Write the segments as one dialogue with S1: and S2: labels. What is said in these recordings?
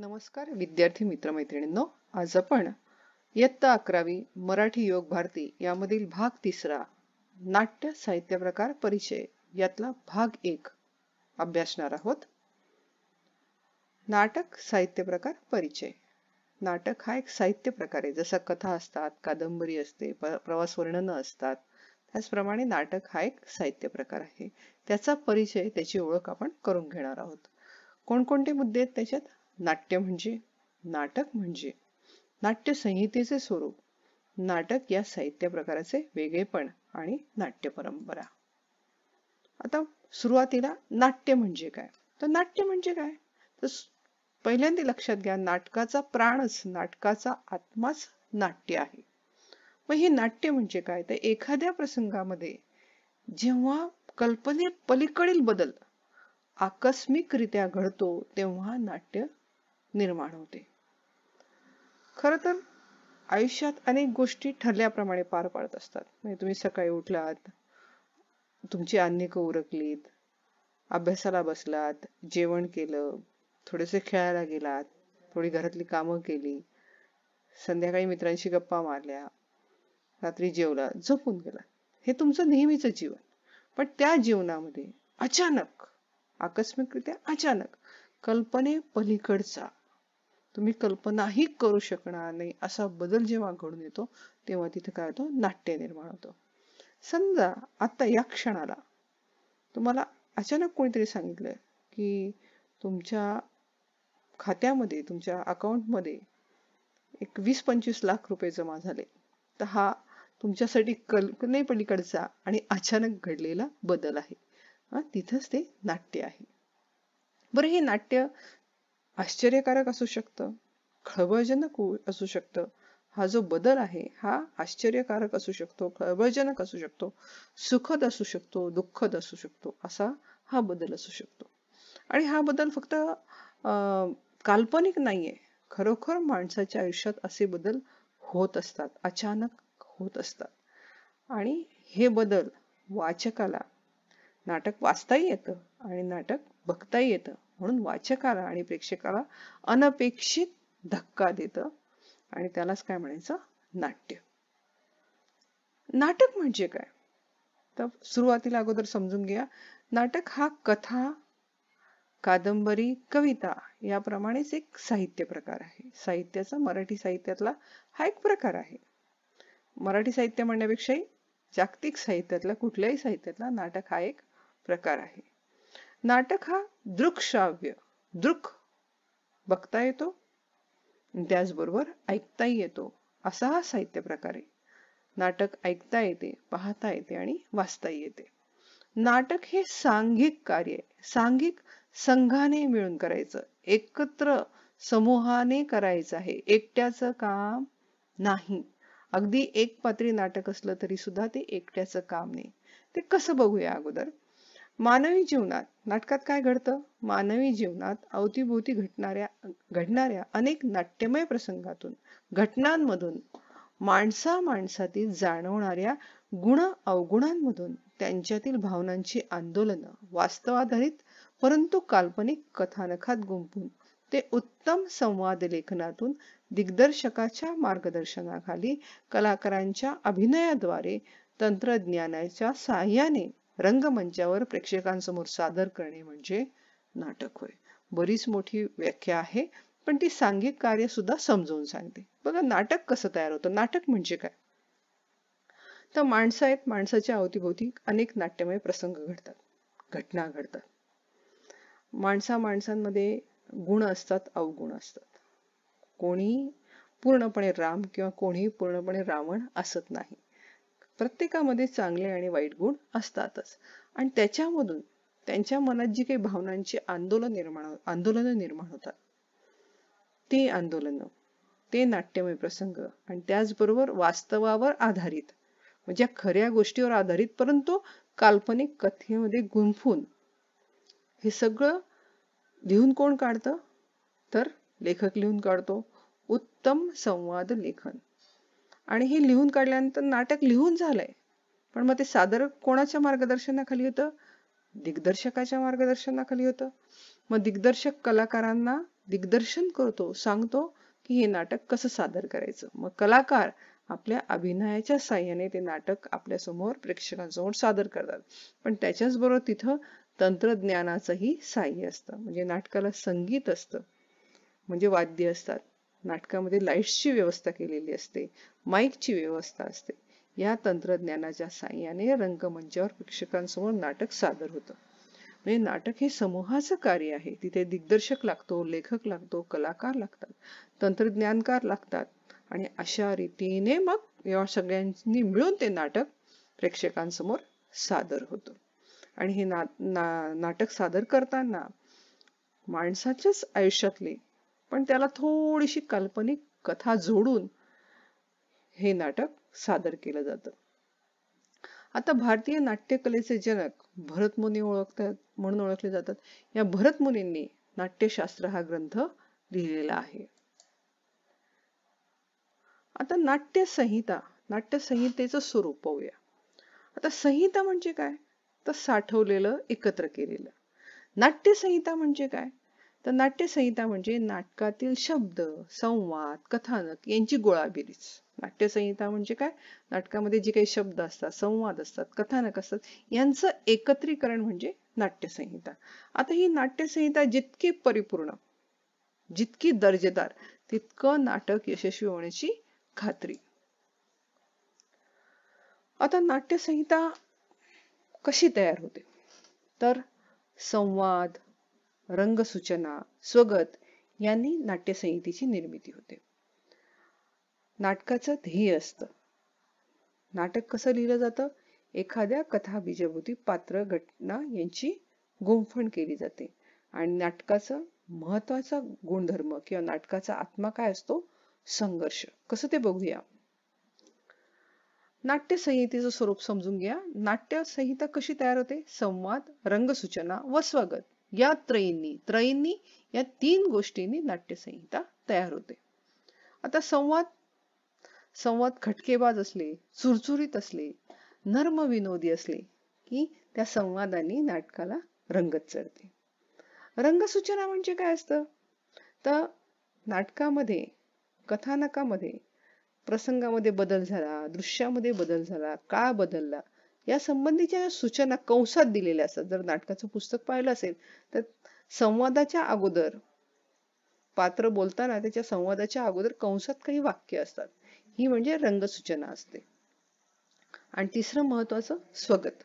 S1: नमस्कार विद्यार्थी मित्रमैत्रिणींनो, आज आपण इयत्ता 11वी मराठी योग भारती यामधील भाग 3 नाट्य साहित्य प्रकार परिचय यातला भाग 1 अभ्यासणार आहोत. नाटक साहित्य प्रकार परिचय. नाटक हा एक साहित्य प्रकार आहे. जसा कथा असतात, कादंबरी असते, प्रवास वर्णन असतात, त्याचप्रमाणे नाटक हा एक साहित्य प्रकार आहे. त्याचा परिचय, त्याची ओळख आपण करून घेणार आहोत. कोणकोणते मुद्दे आहेत त्याच्यात? नाट्य म्हणजे, नाटक म्हणजे, नाट्य संहितेचे स्वरूप, नाटक या साहित्य प्रकाराचे वेगळेपण आणि नाट्य परंपरा. आता सुरुवातीला नाट्य म्हणजे काय? तर नाट्य म्हणजे काय? तर पहिल्यांदा लक्षात घ्या, नाटकाचा प्राणच, नाटकाचा आत्माच नाट्य आहे. मग हे नाट्य म्हणजे काय? तर एखाद्या प्रसंगामध्ये जेव्हा कल्पने पलीकडील बदल आकस्मिकरित्या घडतो तेव्हा नाट्य निर्माण होते. खरं तर आयुष्यात अनेक गोष्टी ठरल्याप्रमाणे पार पाडत असतात. म्हणजे तुम्ही सकाळी उठलात, तुमची अन्निक उरकलीत, अभ्यासाला बसलात, जेवण केलं, थोडेसे खेळायला गेलात, थोडी घरातली कामं केली, संध्याकाळी मित्रांशी गप्पा मारल्या, रात्री जेवला, झोपून गेला. हे तुमचं नेहमीचं जीवन. पण त्या जीवनामध्ये अचानक, आकस्मिकरित्या अचानक, कल्पने पलीकडचा, तुम्ही कल्पनाही करू शकणार नाही असा बदल जेव्हा घडून येतो तेव्हा तिथे काय होतं? नाट्य निर्माण होतं. समजा आता या क्षणाला तुम्हाला अचानक कोणीतरी सांगितलं की तुमच्या खात्यामध्ये, तुमच्या अकाउंटमध्ये एक 20-25 लाख रुपये जमा झाले. तर हा तुमच्यासाठी कल्पने पलीकडचा आणि अचानक घडलेला बदल आहे. तिथंच ते नाट्य आहे. बरं, हे नाट्य आश्चर्यकारक असू शकतं, खळबळजनक असू शकतं. हा जो बदल आहे हा आश्चर्यकारक असू शकतो, खळबळजनक असू शकतो, सुखद असू शकतो, दुःखद असू शकतो, असा हा बदल असू शकतो. आणि हा बदल फक्त काल्पनिक नाहीये, खरोखर माणसाच्या आयुष्यात असे बदल होत असतात, अचानक होत असतात. आणि हे बदल वाचकाला, नाटक वाचताही येतं आणि नाटक बघताही येतं, म्हणून वाचकाला आणि प्रेक्षकाला अनपेक्षित धक्का देतं आणि त्यालाच काय म्हणायचं? नाट्य. नाटक म्हणजे काय? तर सुरुवातीला अगोदर समजून घ्या, नाटक हा कथा, कादंबरी, कविता याप्रमाणेच एक साहित्य प्रकार आहे. साहित्याचा, मराठी साहित्यातला हा एक प्रकार आहे. मराठी साहित्य म्हणण्यापेक्षाही जागतिक साहित्यातला, कुठल्याही साहित्यातला नाटक हा एक प्रकार आहे. नाटक हा दृक्श्राव्य, दृक बघता येतो, त्याचबरोबर ऐकताही येतो, असा हा साहित्य प्रकार आहे. नाटक ऐकता येते, पाहता येते आणि वाचताही येते. नाटक हे सांघिक कार्य आहे. सांघिक, संघाने मिळून करायचं, एकत्र समूहाने करायचं आहे, एकट्याचं काम नाही. अगदी एक पात्री नाटक असलं तरी सुद्धा ते एकट्याचं काम नाही. ते कसं बघूया अगोदर. मानवी जीवनात नाटकात काय घडतं? मानवी जीवनात अवतीभोवती घडणाऱ्या अनेक नाट्यमय प्रसंगातून, घटनांमधून, माणसातील जाणवणाऱ्या गुण अवगुणांमधून, त्यांच्यातील भावनांची आंदोलनं, वास्तवाधारित परंतु काल्पनिक कथानकात गुंफून, ते उत्तम संवाद लेखनातून, दिग्दर्शकाच्या मार्गदर्शनाखाली, कलाकारांच्या अभिनयाद्वारे, तंत्रज्ञानाच्या साहाय्याने रंगमंचावर प्रेक्षकांसमोर सादर करणे म्हणजे नाटक होय. बरीच मोठी व्याख्या आहे, पण ती सांघिक कार्य सुद्धा समजावून सांगते. बघा, नाटक कसं तयार होतं? नाटक म्हणजे काय? तर माणसं आहेत, माणसाच्या अवतीभोवती अनेक नाट्यमय प्रसंग घडतात, घटना घडतात. माणसांमध्ये गुण असतात, अवगुण असतात. कोणी पूर्णपणे राम किंवा कोणीही पूर्णपणे रावण असत नाही. प्रत्येकामध्ये चांगले आणि वाईट गुण असतातच. आणि त्याच्यामधून त्यांच्या मनात जी काही भावनांची आंदोलनं निर्माण होतात, ते आंदोलनं, ते नाट्यमय प्रसंग, आणि त्याचबरोबर वास्तवावर आधारित, म्हणजे खऱ्या गोष्टीवर आधारित परंतु काल्पनिक कथेमध्ये गुंफून, हे सगळं लिहून कोण काढतं? तर लेखक लिहून काढतो. उत्तम संवाद लेखन. आणि हे लिहून काढल्यानंतर नाटक लिहून झालंय, पण मग ते सादर कोणाच्या मार्गदर्शनाखाली होतं? दिग्दर्शकाच्या मार्गदर्शनाखाली होतं. मग दिग्दर्शक कलाकारांना दिग्दर्शन करतो, सांगतो की हे नाटक कसं सादर करायचं. मग कलाकार आपल्या अभिनयाच्या साह्याने ते नाटक आपल्या समोर प्रेक्षकांसमोर सादर करतात. पण त्याच्याच बरोबर तिथं तंत्रज्ञानाचंही साह्य असतं. म्हणजे नाटकाला संगीत असतं, म्हणजे वाद्य असतात. नाटकामध्ये लाईट्सची व्यवस्था केलेली असते, माईकची व्यवस्था असते. या तंत्रज्ञानाच्या साह्याने रंगमंचावर प्रेक्षकांसमोर नाटक सादर होतं. म्हणजे नाटक हे समूहाचं कार्य आहे. तिथे दिग्दर्शक लागतो, लेखक लागतो, कलाकार लागतात, तंत्रज्ञानकार लागतात आणि अशा रीतीने मग या सगळ्यांनी मिळून ते नाटक प्रेक्षकांसमोर सादर होतं. आणि हे नाटक सादर करताना माणसाच्याच आयुष्यातले पण त्याला थोडीशी काल्पनिक कथा जोडून हे नाटक सादर केलं जातं. आता भारतीय नाट्यकलेचे जनक भरतमुनी म्हणून ओळखले जातात. या भरतमुनींनी नाट्यशास्त्र हा ग्रंथ लिहिलेला आहे. आता नाट्यसंहितेचं स्वरूप पाहूया. आता संहिता म्हणजे काय? तर साठवलेलं, एकत्र केलेलं. नाट्यसंहिता म्हणजे काय? तर नाट्यसंहिता म्हणजे नाटकातील शब्द, संवाद, कथानक यांची गोळाबेरीज. नाट्यसंहिता म्हणजे काय? नाटकामध्ये जे काही शब्द असतात, संवाद असतात, कथानक असतात, यांचं एकत्रीकरण म्हणजे नाट्यसंहिता. आता ही नाट्यसंहिता जितकी परिपूर्ण, जितकी दर्जेदार, तितकं नाटक यशस्वी होण्याची खात्री. आता नाट्यसंहिता कशी तयार होते? तर संवाद, रंगसूचना, स्वगत यांनी नाट्यसंहितेची निर्मिती होते. नाटकाचं ध्येय असतं. नाटक कसं लिहिलं जातं? एखाद्या कथाबीजभूती पात्र, घटना यांची गुंफण केली जाते. आणि नाटकाचा महत्वाचा गुणधर्म किंवा नाटकाचा आत्मा काय असतो? संघर्ष. कसं ते बघूया. नाट्यसंहितेचं स्वरूप समजून घ्या. नाट्यसंहिता कशी तयार होते? संवाद, रंगसूचना व स्वगत या त्रयींनी या 3 गोष्टींनी नाट्यसंहिता तयार होते. आता संवाद खटकेबाज असले, चुरचुरीत असले, नर्म विनोदी असले की त्या संवादांनी नाटकाला रंगत चढते. रंगसूचना म्हणजे काय असतं? तर नाटकामध्ये, कथानकामध्ये प्रसंगामध्ये बदल झाला, दृश्यामध्ये बदल झाला, काळ बदलला, या संबंधीच्या सूचना कंसात दिलेल्या असतात. जर नाटकाचं पुस्तक पाहिलं असेल तर संवादाच्या अगोदर पात्र बोलताना त्याच्या संवादाच्या अगोदर कंसात काही वाक्य असतात. ही म्हणजे रंगसूचना असते. आणि तिसरं महत्वाचं स्वगत.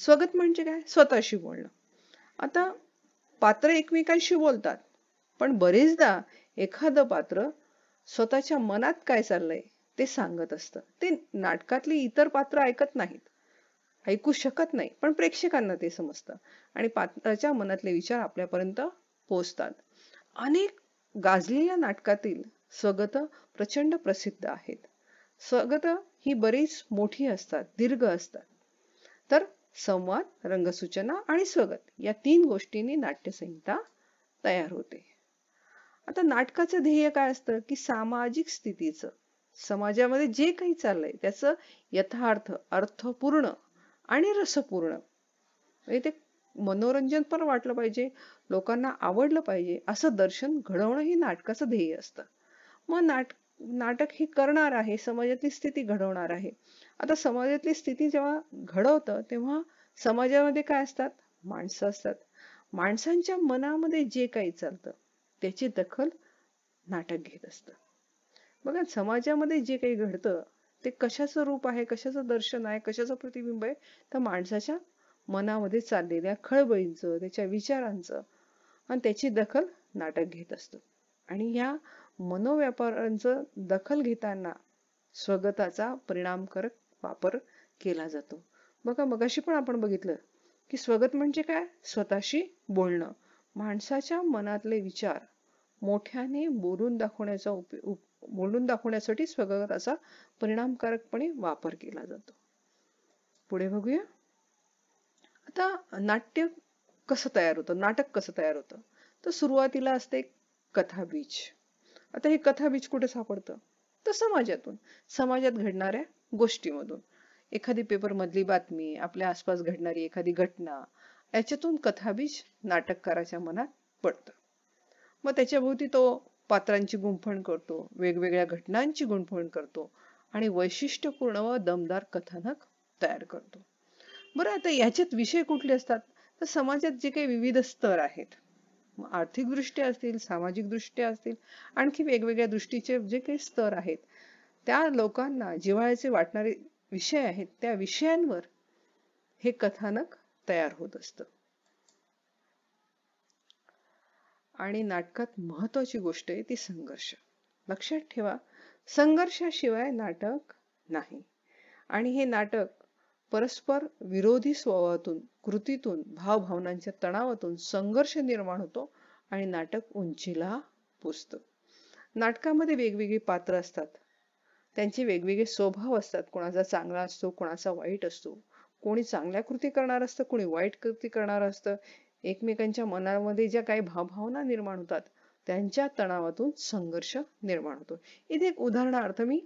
S1: स्वगत म्हणजे काय? स्वतःशी बोलणं. आता पात्र एकमेकांशी बोलतात, पण बरेचदा एखादं पात्र स्वतःच्या मनात काय चाललंय ते सांगत असतं. ते नाटकातली इतर पात्र ऐकत नाहीत, ऐकू शकत नाही, पण प्रेक्षकांना ते समजतं आणि पात्राच्या मनातले विचार आपल्यापर्यंत पोहोचतात. अनेक गाजलेल्या नाटकातील स्वगत प्रचंड प्रसिद्ध आहेत. स्वगत ही बरीच मोठी असतात, दीर्घ असतात. तर संवाद, रंगसूचना आणि स्वगत या 3 गोष्टींनी नाट्यसंहिता तयार होते. आता नाटकाचं ध्येय काय असतं? की सामाजिक स्थितीचं, समाजामध्ये जे काही चाललंय त्याचं यथार्थ, अर्थपूर्ण आणि रसपूर्ण, म्हणजे ते मनोरंजन पण वाटलं पाहिजे, लोकांना आवडलं पाहिजे असं दर्शन घडवणं हे नाटकाचं ध्येय असतं. मग नाटक हे करणार आहे, समाजातली स्थिती घडवणार आहे. आता समाजातली स्थिती जेव्हा घडवतं तेव्हा समाजामध्ये काय असतात? माणसं असतात. माणसांच्या मनामध्ये जे काही चालतं त्याची दखल नाटक घेत असतं. बघा, समाजामध्ये जे काही घडतं ते कशाचं रूप आहे, कशाचं दर्शन आहे, कशाचं प्रतिबिंब आहे? तर माणसाच्या मनामध्ये चाललेल्या खळबळींचं, त्याच्या विचारांचं, आणि त्याची दखल नाटक घेत असतं. आणि या मनोव्यापारांचं दखल घेताना स्वगताचा परिणामकारक वापर केला जातो. बघा, मगाशी पण आपण बघितलं की स्वगत म्हणजे काय? स्वतःशी बोलणं. माणसाच्या मनातले विचार मोठ्याने बोलून दाखवण्यासाठी स्वगताचा परिणामकारकपणे वापर केला जातो. पुढे बघूया. आता नाटक कसं तयार होतं? तर सुरुवातीला असते कथाबीज. आता हे कथाबीज कुठे सापडतं? तर समाजात घडणाऱ्या गोष्टीमधून. एखादी पेपर मधली बातमी, आपल्या आसपास घडणारी एखादी घटना, याच्यातून कथाबीज नाटककाराच्या मनात पडतं. मग त्याच्याभोवती तो पात्रांची गुंफण करतो, वेगवेगळ्या घटनांची गुंफण करतो आणि वैशिष्ट्यपूर्ण व दमदार कथानक तयार करतो. बरं, आता याच्यात विषय कुठले असतात? तर समाजात जे काही विविध स्तर आहेत, आर्थिक दृष्ट्या असतील, सामाजिक दृष्ट्या असतील, आणखी वेगवेगळ्या दृष्टीचे जे काही स्तर आहेत, त्या लोकांना जिव्हाळ्याचे वाटणारे विषय आहेत, त्या विषयांवर हे कथानक तयार होत असतं. आणि नाटकात महत्वाची गोष्ट आहे ती संघर्ष. लक्षात ठेवा, संघर्षाशिवाय नाटक नाही. आणि हे नाटक परस्पर विरोधी स्वभावातून, कृतीतून, भावभावनांच्या तणावातून संघर्ष निर्माण होतो आणि नाटक उंचीला पोचतं. नाटकामध्ये वेगवेगळी पात्र असतात, त्यांचे वेगवेगळे स्वभाव असतात. कोणाचा चांगला असतो, कोणाचा वाईट असतो, कोणी चांगल्या कृती करणार असतं, कोणी वाईट कृती करणार असतं. एकमेकांच्या मनामध्ये ज्या काही भावभावना निर्माण होतात, त्यांच्या तणावातून संघर्ष निर्माण होतो. इथे एक उदाहरणार्थ मी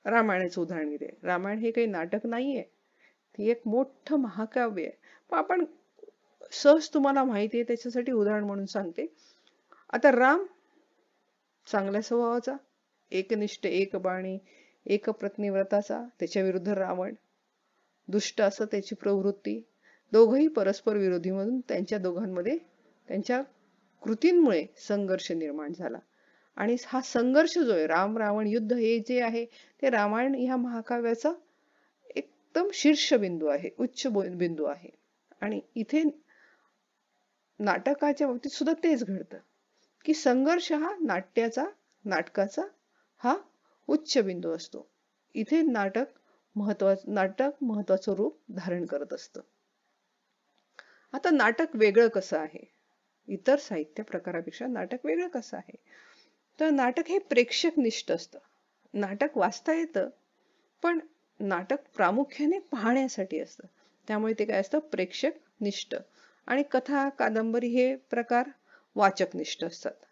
S1: रामायणाचं उदाहरण घेते. रामायण हे काही नाटक नाहीये, ते एक मोठं महाकाव्य आहे. पण आपण सहज तुम्हाला माहिती आहे त्याच्यासाठी उदाहरण म्हणून सांगते. आता राम चांगल्या स्वभावाचा, एकनिष्ठ, एकबाणी, एकपत्नीव्रताचा, त्याच्या विरुद्ध रावण दुष्ट असं त्याची प्रवृत्ती. दोघही परस्पर विरोधी म्हणून त्यांच्या दोघांमध्ये त्यांच्या कृतींमुळे संघर्ष निर्माण झाला. आणि हा संघर्ष जो आहे, राम रावण युद्ध हे जे आहे, ते रामायण ह्या महाकाव्याचा एकदम शीर्षबिंदू आहे, उच्च बिंदू आहे. आणि इथे नाटकाच्या बाबतीत सुद्धा तेच घडतं की संघर्ष हा नाटकाचा हा उच्च बिंदू असतो. इथे नाटक महत्वाचं रूप धारण करत असतं. आता नाटक वेगळं कसं आहे? इतर साहित्य प्रकारापेक्षा नाटक वेगळं कसं आहे? तर नाटक हे प्रेक्षकनिष्ठ असतं. नाटक वाचता येतं, पण नाटक प्रामुख्याने पाहण्यासाठी असतं. त्यामुळे ते काय असतं? प्रेक्षकनिष्ठ. आणि कथा, कादंबरी हे प्रकार वाचकनिष्ठ असतात.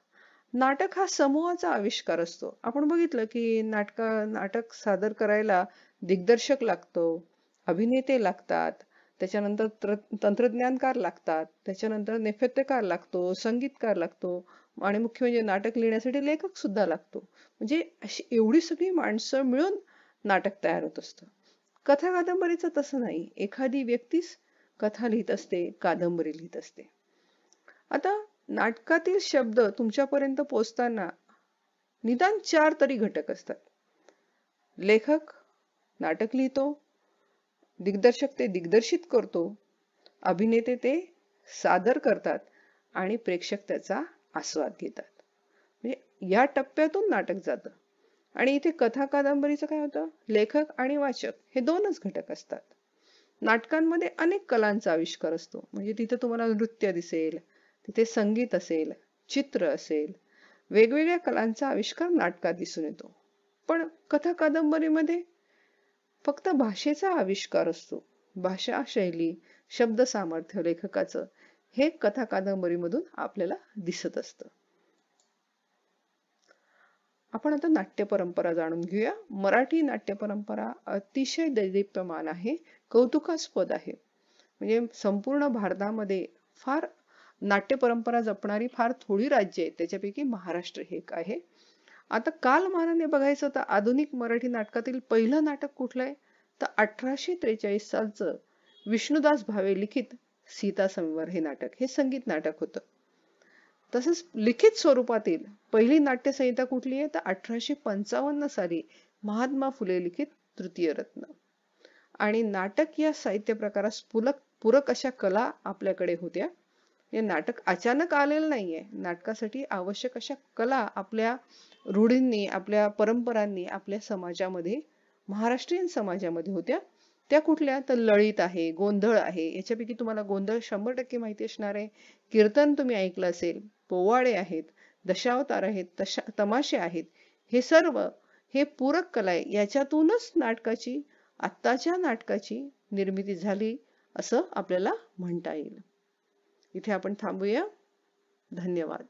S1: नाटक हा समूहाचा आविष्कार असतो. आपण बघितलं की नाटक सादर करायला दिग्दर्शक लागतो, अभिनेते लागतात, त्याच्यानंतर तंत्रज्ञानकार लागतात, त्याच्यानंतर नेपथ्यकार लागतो, संगीतकार लागतो आणि मुख्य म्हणजे नाटक लिहिण्यासाठी लेखक सुद्धा लागतो. म्हणजे अशी एवढी सगळी माणसं मिळून नाटक तयार होत असतं. कथा कादंबरीचं तसं नाही. एखादी व्यक्तीच कथा लिहित असते, कादंबरी लिहित असते. आता नाटकातील शब्द तुमच्यापर्यंत पोहोचताना निदान 4 तरी घटक असतात. लेखक नाटक लिहितो, दिग्दर्शक ते दिग्दर्शित करतो, अभिनेते ते सादर करतात आणि प्रेक्षक त्याचा आस्वाद घेतात. म्हणजे या टप्प्यातून नाटक जातं. आणि इथे कथा कादंबरीचं काय होतं? लेखक आणि वाचक हे 2च घटक असतात. नाटकांमध्ये अनेक कलांचा आविष्कार असतो. म्हणजे तिथे तुम्हाला नृत्य दिसेल, तिथे संगीत असेल, चित्र असेल, वेगवेगळ्या कलांचा आविष्कार नाटकात दिसून येतो. पण कथा कादंबरीमध्ये फक्त भाषेचा आविष्कार असतो. भाषा शैली, शब्द सामर्थ्य लेखकाचं हे कथा कादंबरीमधून आपल्याला दिसत असतं. आपण आता नाट्य परंपरा जाणून घेऊया. मराठी नाट्य परंपरा अतिशय दैदिप्यमान आहे, कौतुकास्पद आहे. म्हणजे संपूर्ण भारतामध्ये फार नाट्य परंपरा जपणारी फार थोडी राज्य आहेत, त्याच्यापैकी महाराष्ट्र हे एक आहे. आता कालमानाने बघायचं तर आधुनिक मराठी नाटकातील पहिलं नाटक कुठलं आहे? तर 1843 सालचं विष्णुदास भावे लिखित सीता संवर हे नाटक. हे संगीत नाटक होतं. तसंच लिखित स्वरूपातील पहिली नाट्यसंहिता कुठली आहे? तर 1855 साली महात्मा फुले लिखित तृतीय रत्न. आणि नाटक या साहित्य प्रकारास पूरक अशा कला आपल्याकडे होत्या. हे नाटक अचानक आलेलं नाहीये. नाटकासाठी आवश्यक अशा कला आपल्या रूढींनी, आपल्या परंपरांनी आपल्या समाजामध्ये, महाराष्ट्रीयन समाजामध्ये होत्या. त्या कुठल्या? तर लळीत आहे, गोंधळ आहे. याच्यापैकी तुम्हाला गोंधळ 100% माहिती असणार आहे. कीर्तन तुम्ही ऐकलं असेल, पोवाडे आहेत, दशावतार आहेत, तमाशे आहेत. हे सर्व हे पूरक कला आहे. याच्यातूनच आत्ताच्या नाटकाची निर्मिती झाली असं आपल्याला म्हणता येईल. इथे आपण थांबूया. धन्यवाद.